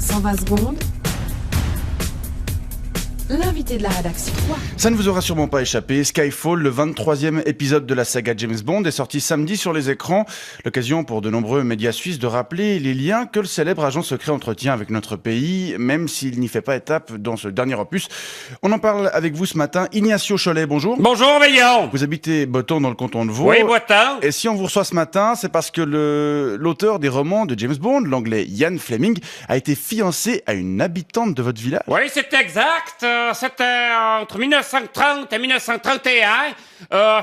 120 secondes. L'invité de la rédaction. Ça ne vous aura sûrement pas échappé, Skyfall, le 23e épisode de la saga James Bond, est sorti samedi sur les écrans. L'occasion pour de nombreux médias suisses de rappeler les liens que le célèbre agent secret entretient avec notre pays, même s'il n'y fait pas étape dans ce dernier opus. On en parle avec vous ce matin. Ignacio Cholet, bonjour. Bonjour, Veillon. Vous habitez Botton dans le canton de Vaud. Oui, Botton. Et si on vous reçoit ce matin, c'est parce que l'auteur des romans de James Bond, l'anglais Ian Fleming, a été fiancé à une habitante de votre village. Oui, c'est exact. C'était entre 1930 et 1931.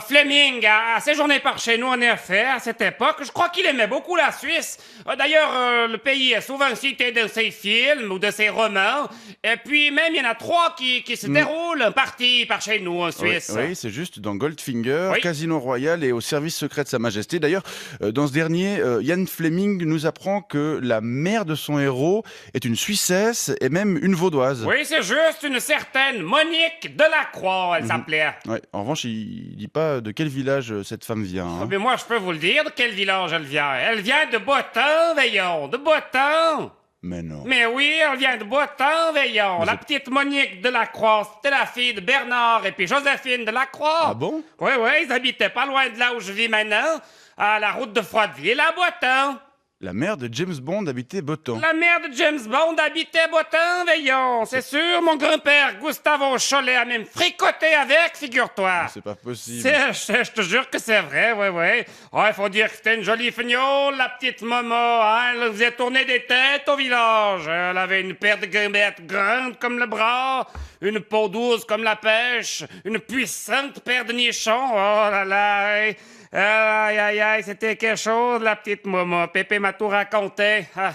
Fleming a séjourné par chez nous, en effet, à cette époque. Je crois qu'il aimait beaucoup la Suisse. D'ailleurs, le pays est souvent cité dans ses films ou de ses romans. Et puis, même, il y en a 3 qui se déroulent partis par chez nous, en Suisse. Oui, c'est juste, dans Goldfinger, Oui. Casino Royale et au service secret de Sa Majesté. D'ailleurs, dans ce dernier, Ian Fleming nous apprend que la mère de son héros est une Suissesse et même une Vaudoise. Oui, c'est juste une certaine Monique Delacroix, elle s'appelait. Ouais. En revanche, il dit pas de quel village cette femme vient. Hein. Mais moi, je peux vous le dire, de quel village elle vient. Elle vient de Botton, Veillon, de Botton. Mais non. Mais oui, elle vient de Botton, Veillon. Mais La petite Monique Delacroix, c'était la fille de Bernard et puis Joséphine Delacroix. Ah bon? Oui, ils habitaient pas loin de là où je vis maintenant, à la route de Froideville, à Botton. La mère de James Bond habitait Botton. La mère de James Bond habitait Botton, Veillon. C'est sûr, mon grand-père, Gustavo Cholet, a même fricoté avec, figure-toi. C'est pas possible. Je te jure que c'est vrai, oui. Oh, il faut dire que c'était une jolie fignole, la petite Momo, hein. Elle faisait tourner des têtes au village. Elle avait une paire de gambettes grandes comme le bras, une peau douce comme la pêche, une puissante paire de nichons. Oh là là, aïe, c'était quelque chose, la petite Momo. Pépé m'a tout raconté. Ah,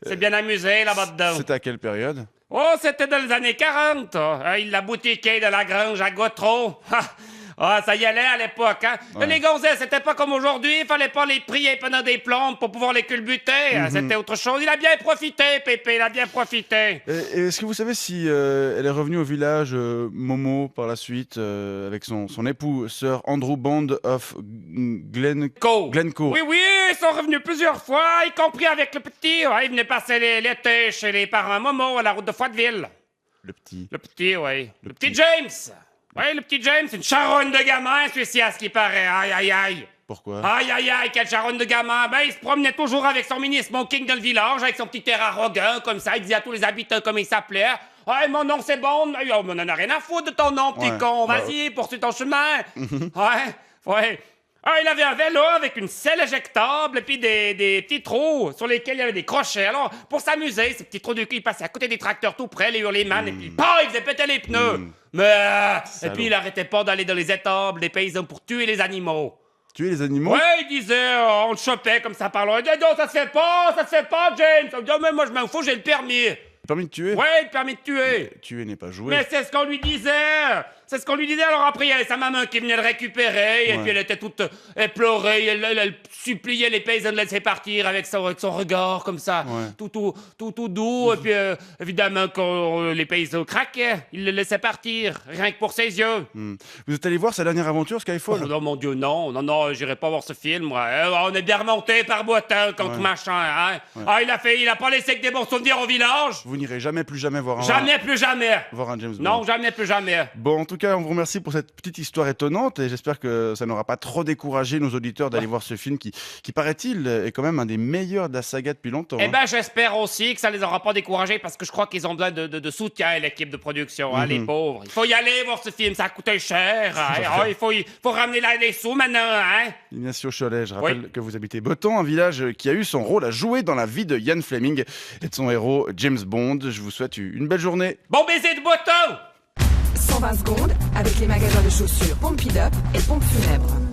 c'est bien amusé, là-bas dedans. C'était à quelle période? Oh, c'était dans les années 40. Il l'a boutiqué de la grange à Gautreau. Ça y allait à l'époque, hein. Ouais. Les gonzesses, c'était pas comme aujourd'hui. Il fallait pas les prier pendant des plombes pour pouvoir les culbuter. C'était autre chose. Il a bien profité, Pépé, il a bien profité. Et est-ce que vous savez si elle est revenue au village Momo par la suite avec son époux, Sir Andrew Bond of Glencoe? Oui, ils sont revenus plusieurs fois, y compris avec le petit. Ouais, ils venaient passer l'été chez les parents Momo à la route de Froideville. Le petit. Le petit, oui. Le petit James. Oui, le petit James, une charogne de gamin, celui-ci, à ce qui paraît. Aïe. Pourquoi? Aïe, quelle charogne de gamin. Ben, il se promenait toujours avec son mini smoking dans le village, avec son petit air arrogant, comme ça. Il disait à tous les habitants comment il s'appelait. Ouais, mon nom c'est Bond. Oh, mais on en a rien à foutre de ton nom, petit con. Vas-y, poursuis ton chemin. Ouais. Ah, il avait un vélo avec une selle éjectable et puis des petits trous sur lesquels il y avait des crochets. Alors, pour s'amuser, ces petits trous de cul, il passait à côté des tracteurs tout près, les hurlemans, et puis, il faisait péter les pneus. Et puis, il arrêtait pas d'aller dans les étables des paysans pour tuer les animaux. Tuer les animaux? Ouais, il disait, on le chopait comme ça par là. Il disait, non, ça se fait pas, James. On dit, mais moi, je m'en fous, j'ai le permis. Le permis de tuer? Ouais, le permis de tuer. Tuer n'est pas jouer. Mais c'est ce qu'on lui disait. Alors après, il y avait sa maman qui venait le récupérer. Et puis elle était toute éplorée. Elle suppliait les paysans de laisser partir avec son regard comme ça. Ouais. Tout doux. Et puis évidemment, quand les paysans craquaient, ils le laissaient partir. Rien que pour ses yeux. Vous êtes allé voir sa dernière aventure, Skyfall? Oh non, mon Dieu, non, j'irai pas voir ce film, moi. On est bien remonté par Botton contre machin, hein. Ah, il a pas laissé que des bons souvenirs au village. Vous n'irez jamais plus jamais voir un James Bond? Non, jamais plus jamais. Bon, en tout cas, on vous remercie pour cette petite histoire étonnante et j'espère que ça n'aura pas trop découragé nos auditeurs d'aller voir ce film qui paraît-il, est quand même un des meilleurs de la saga depuis longtemps. Eh ben, j'espère aussi que ça les aura pas découragés parce que je crois qu'ils ont besoin de soutien, l'équipe de production, hein, les pauvres. Il faut y aller voir ce film, ça a coûté cher. Hein. Il faut ramener là les sous maintenant, hein. Ignacio Cholet, je rappelle que vous habitez Botton, un village qui a eu son rôle à jouer dans la vie de Ian Fleming et de son héros James Bond. Je vous souhaite une belle journée. Bon baiser de Botton! 120 secondes avec les magasins de chaussures Pump It Up et Pompe Funèbre.